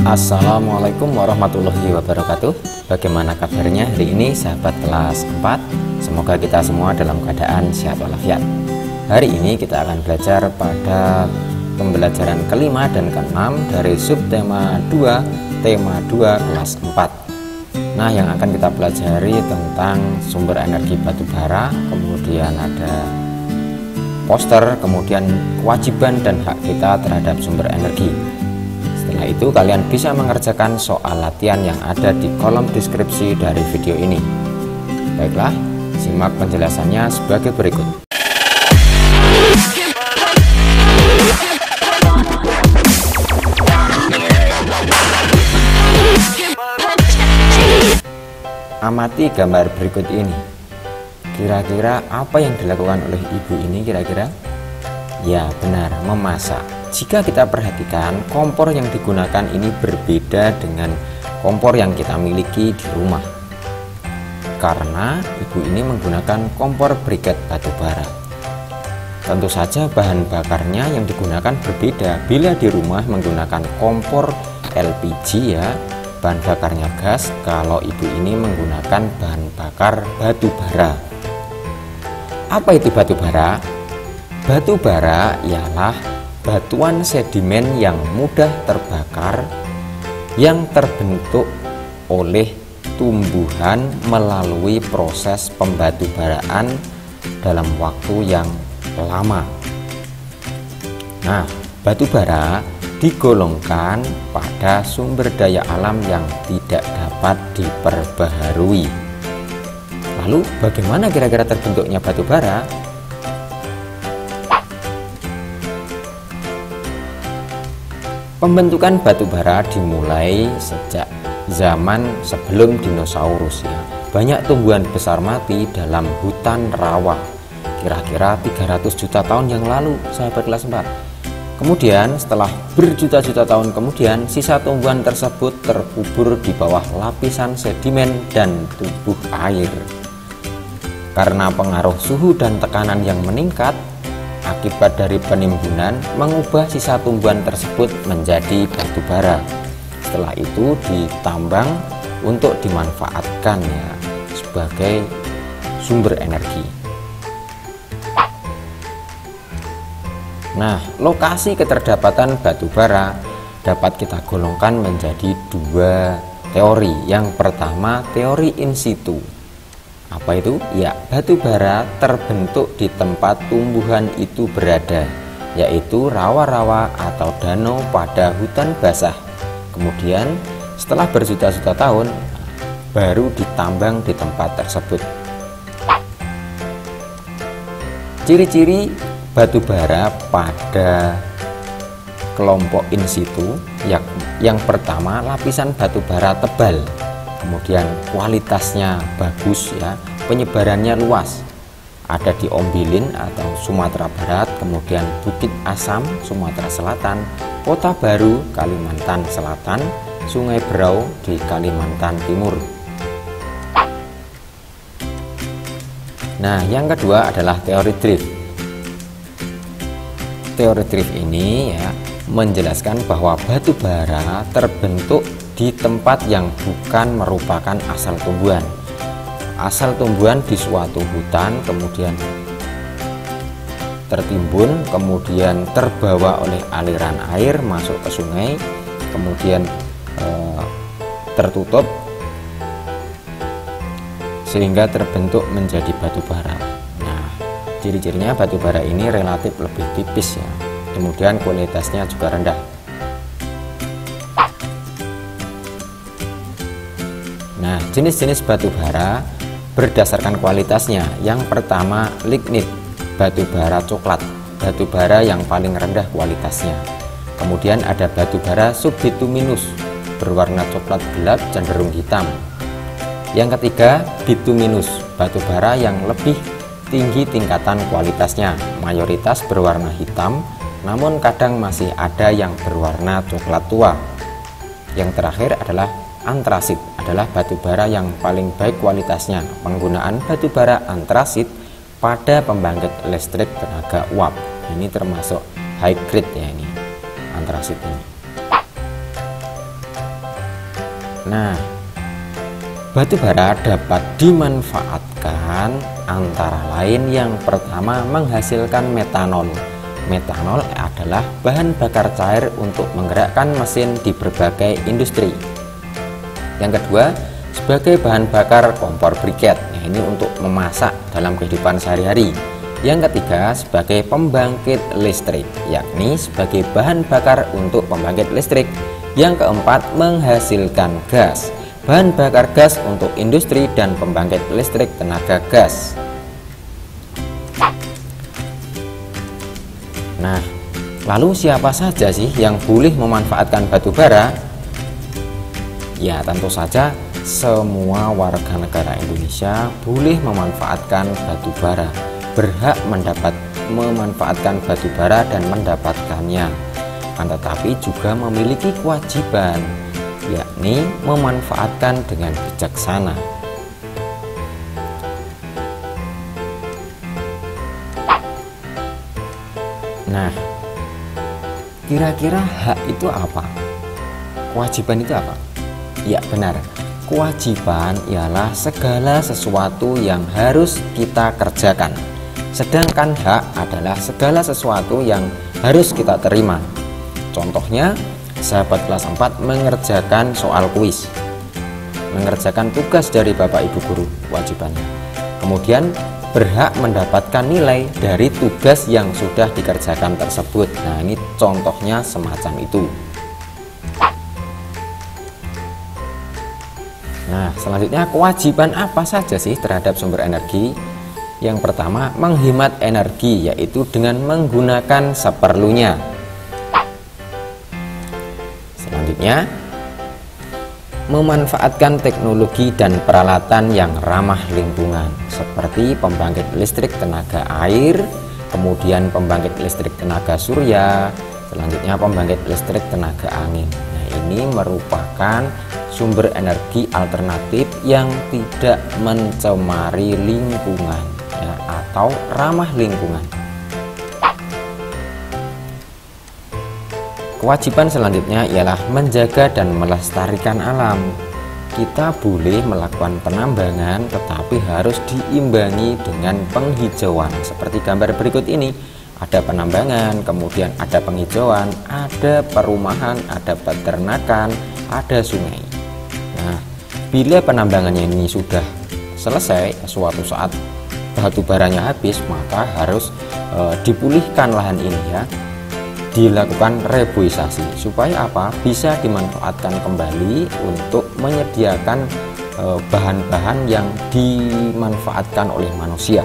Assalamualaikum warahmatullahi wabarakatuh. Bagaimana kabarnya hari ini sahabat kelas 4? Semoga kita semua dalam keadaan sehat walafiat. Hari ini kita akan belajar pada pembelajaran kelima dan keenam dari subtema 2 tema 2 kelas 4. Nah, yang akan kita pelajari tentang sumber energi batu bara, kemudian ada poster, kemudian kewajiban dan hak kita terhadap sumber energi. Setelah itu kalian bisa mengerjakan soal latihan yang ada di kolom deskripsi dari video ini. Baiklah, simak penjelasannya sebagai berikut. Amati gambar berikut ini. Kira-kira apa yang dilakukan oleh ibu ini kira-kira? Ya benar, memasak. Jika kita perhatikan, kompor yang digunakan ini berbeda dengan kompor yang kita miliki di rumah. Karena ibu ini menggunakan kompor briket batu bara. Tentu saja bahan bakarnya yang digunakan berbeda. Bila di rumah menggunakan kompor LPG ya, bahan bakarnya gas. Kalau ibu ini menggunakan bahan bakar batu bara. Apa itu batu bara? Batu bara ialah batuan sedimen yang mudah terbakar yang terbentuk oleh tumbuhan melalui proses pembatubaraan dalam waktu yang lama. Nah, batu bara digolongkan pada sumber daya alam yang tidak dapat diperbaharui. Lalu bagaimana kira-kira terbentuknya batu bara? Pembentukan batu bara dimulai sejak zaman sebelum dinosaurus ya. Banyak tumbuhan besar mati dalam hutan rawa kira-kira 300 juta tahun yang lalu, sahabat kelas 4. Kemudian setelah berjuta-juta tahun kemudian, sisa tumbuhan tersebut terkubur di bawah lapisan sedimen dan tubuh air. Karena pengaruh suhu dan tekanan yang meningkat, akibat dari penimbunan mengubah sisa tumbuhan tersebut menjadi batu bara. Setelah itu ditambang untuk dimanfaatkan ya sebagai sumber energi. Nah, lokasi keterdapatan batu bara dapat kita golongkan menjadi dua teori. Yang pertama, teori in situ. Apa itu? Ya, batu bara terbentuk di tempat tumbuhan itu berada, yaitu rawa-rawa atau danau pada hutan basah. Kemudian setelah berjuta-juta tahun baru ditambang di tempat tersebut. Ciri-ciri batu bara pada kelompok in situ, yang pertama, lapisan batu bara tebal. Kemudian kualitasnya bagus ya, penyebarannya luas. Ada di Ombilin atau Sumatera Barat, kemudian Bukit Asam, Sumatera Selatan, Kota Baru, Kalimantan Selatan, Sungai Berau di Kalimantan Timur. Nah, yang kedua adalah teori drift. Teori drift ini ya menjelaskan bahwa batu bara terbentuk di tempat yang bukan merupakan asal tumbuhan. Asal tumbuhan di suatu hutan, kemudian tertimbun, kemudian terbawa oleh aliran air masuk ke sungai, kemudian tertutup sehingga terbentuk menjadi batu bara. Nah, ciri-cirinya batu bara ini relatif lebih tipis ya. Kemudian kualitasnya juga rendah. Nah, jenis-jenis batu bara berdasarkan kualitasnya. Yang pertama, lignit, batu bara coklat, batu bara yang paling rendah kualitasnya. Kemudian ada batu bara subbituminus, berwarna coklat gelap cenderung hitam. Yang ketiga, bituminus, batu bara yang lebih tinggi tingkatan kualitasnya, mayoritas berwarna hitam, namun kadang masih ada yang berwarna coklat tua. Yang terakhir adalah antrasit, adalah batu bara yang paling baik kualitasnya. Penggunaan batu bara antrasit pada pembangkit listrik tenaga uap. Ini termasuk high grade ya, ini antrasit ini. Nah, batu bara dapat dimanfaatkan antara lain yang pertama menghasilkan metanol. Metanol adalah bahan bakar cair untuk menggerakkan mesin di berbagai industri. Yang kedua, sebagai bahan bakar kompor briket. Nah, ini untuk memasak dalam kehidupan sehari-hari. Yang ketiga, sebagai pembangkit listrik, yakni sebagai bahan bakar untuk pembangkit listrik. Yang keempat, menghasilkan gas, bahan bakar gas untuk industri dan pembangkit listrik tenaga gas. Nah, lalu siapa saja sih yang boleh memanfaatkan batu bara? Ya, tentu saja semua warga negara Indonesia boleh memanfaatkan batu bara, berhak memanfaatkan batu bara dan mendapatkannya. Tetapi juga memiliki kewajiban, yakni memanfaatkan dengan bijaksana. Nah, kira-kira hak itu apa? Kewajiban itu apa? Ya, benar. Kewajiban ialah segala sesuatu yang harus kita kerjakan. Sedangkan hak adalah segala sesuatu yang harus kita terima. Contohnya, sahabat kelas 4 mengerjakan soal kuis, mengerjakan tugas dari Bapak Ibu guru, kewajibannya. Kemudian berhak mendapatkan nilai dari tugas yang sudah dikerjakan tersebut. Nah, ini contohnya semacam itu. Nah, selanjutnya kewajiban apa saja sih terhadap sumber energi? Yang pertama, menghemat energi, yaitu dengan menggunakan seperlunya. Selanjutnya, memanfaatkan teknologi dan peralatan yang ramah lingkungan, seperti pembangkit listrik tenaga air, kemudian pembangkit listrik tenaga surya, selanjutnya pembangkit listrik tenaga angin. Nah, ini merupakan sumber energi alternatif yang tidak mencemari lingkungan, ya, atau ramah lingkungan. Kewajiban selanjutnya ialah menjaga dan melestarikan alam. Kita boleh melakukan penambangan, tetapi harus diimbangi dengan penghijauan. Seperti gambar berikut ini, ada penambangan, kemudian ada penghijauan, ada perumahan, ada peternakan, ada sungai. Nah, bila penambangannya ini sudah selesai, suatu saat batu baranya habis, maka harus dipulihkan lahan ini, ya, dilakukan reboisasi supaya apa? Bisa dimanfaatkan kembali untuk menyediakan bahan-bahan yang dimanfaatkan oleh manusia.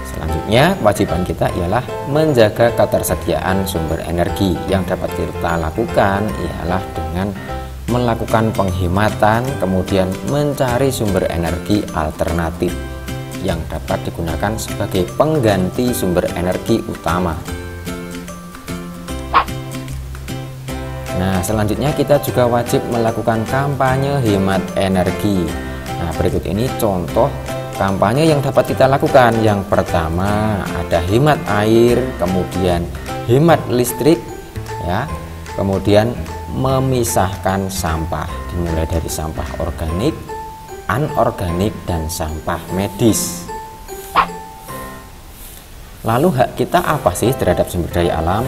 Selanjutnya, kewajiban kita ialah menjaga ketersediaan sumber energi. Yang dapat kita lakukan ialah dengan melakukan penghematan, kemudian mencari sumber energi alternatif yang dapat digunakan sebagai pengganti sumber energi utama. Nah, selanjutnya kita juga wajib melakukan kampanye hemat energi. Nah, berikut ini contoh kampanye yang dapat kita lakukan. Yang pertama ada hemat air, kemudian hemat listrik, ya, kemudian memisahkan sampah, dimulai dari sampah organik, anorganik, dan sampah medis. Lalu hak kita apa sih terhadap sumber daya alam?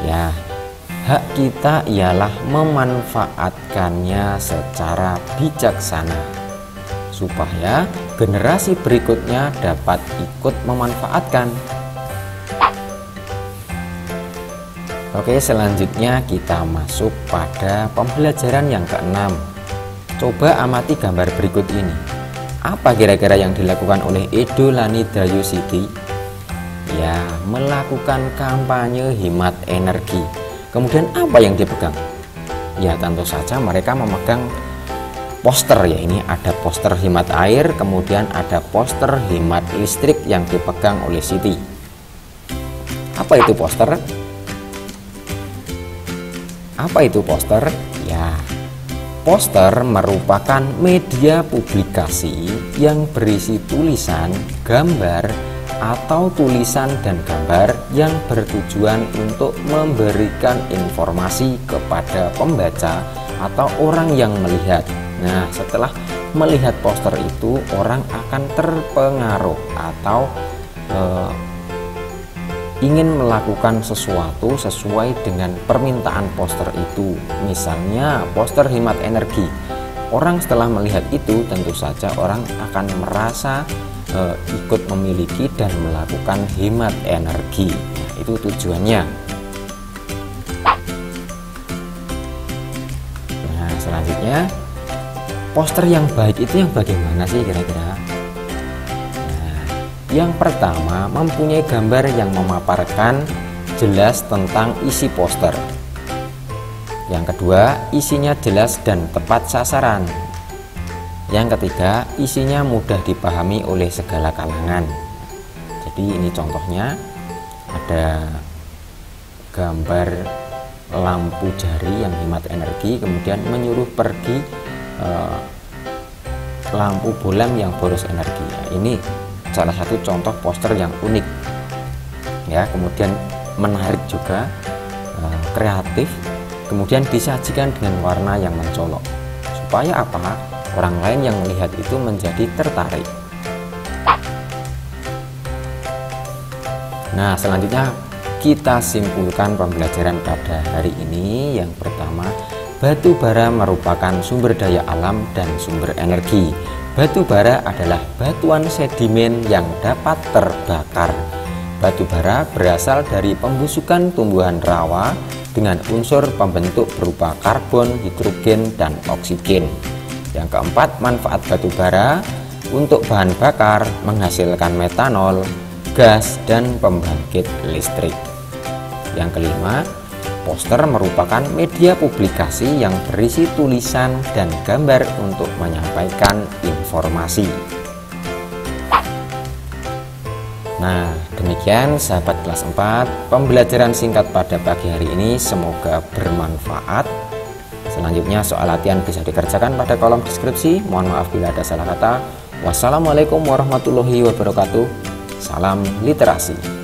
Ya, hak kita ialah memanfaatkannya secara bijaksana supaya generasi berikutnya dapat ikut memanfaatkan. Oke, selanjutnya kita masuk pada pembelajaran yang keenam. Coba amati gambar berikut ini. Apa kira-kira yang dilakukan oleh Edo Lani Dayusiti? Ya, melakukan kampanye hemat energi. Kemudian apa yang dipegang? Ya, tentu saja mereka memegang poster, ya, ini ada poster hemat air, kemudian ada poster hemat listrik yang dipegang oleh Siti. Apa itu poster? Apa itu poster? Ya, poster merupakan media publikasi yang berisi tulisan, gambar, atau tulisan dan gambar yang bertujuan untuk memberikan informasi kepada pembaca atau orang yang melihat. Nah, setelah melihat poster itu, orang akan terpengaruh atau ingin melakukan sesuatu sesuai dengan permintaan poster itu. Misalnya poster hemat energi. Orang setelah melihat itu tentu saja orang akan merasa ikut memiliki dan melakukan hemat energi. Nah, itu tujuannya. Nah, selanjutnya poster yang baik itu yang bagaimana sih kira-kira? Nah, yang pertama, mempunyai gambar yang memaparkan jelas tentang isi poster. Yang kedua, isinya jelas dan tepat sasaran. Yang ketiga, isinya mudah dipahami oleh segala kalangan. Jadi ini contohnya, ada gambar lampu jari yang hemat energi, kemudian menyuruh pergi lampu bolam yang boros energi. Nah, ini salah satu contoh poster yang unik ya, kemudian menarik juga, kreatif, kemudian disajikan dengan warna yang mencolok supaya apa? Orang lain yang melihat itu menjadi tertarik. Nah, selanjutnya kita simpulkan pembelajaran pada hari ini. Yang pertama, batu bara merupakan sumber daya alam dan sumber energi. Batu bara adalah batuan sedimen yang dapat terbakar. Batu bara berasal dari pembusukan tumbuhan rawa dengan unsur pembentuk berupa karbon, hidrogen, dan oksigen. Yang keempat, manfaat batu bara untuk bahan bakar, menghasilkan metanol, gas, dan pembangkit listrik. Yang kelima, poster merupakan media publikasi yang berisi tulisan dan gambar untuk menyampaikan informasi. Nah, demikian sahabat kelas 4, pembelajaran singkat pada pagi hari ini, semoga bermanfaat. Selanjutnya soal latihan bisa dikerjakan pada kolom deskripsi. Mohon maaf bila ada salah kata. Wassalamualaikum warahmatullahi wabarakatuh. Salam literasi.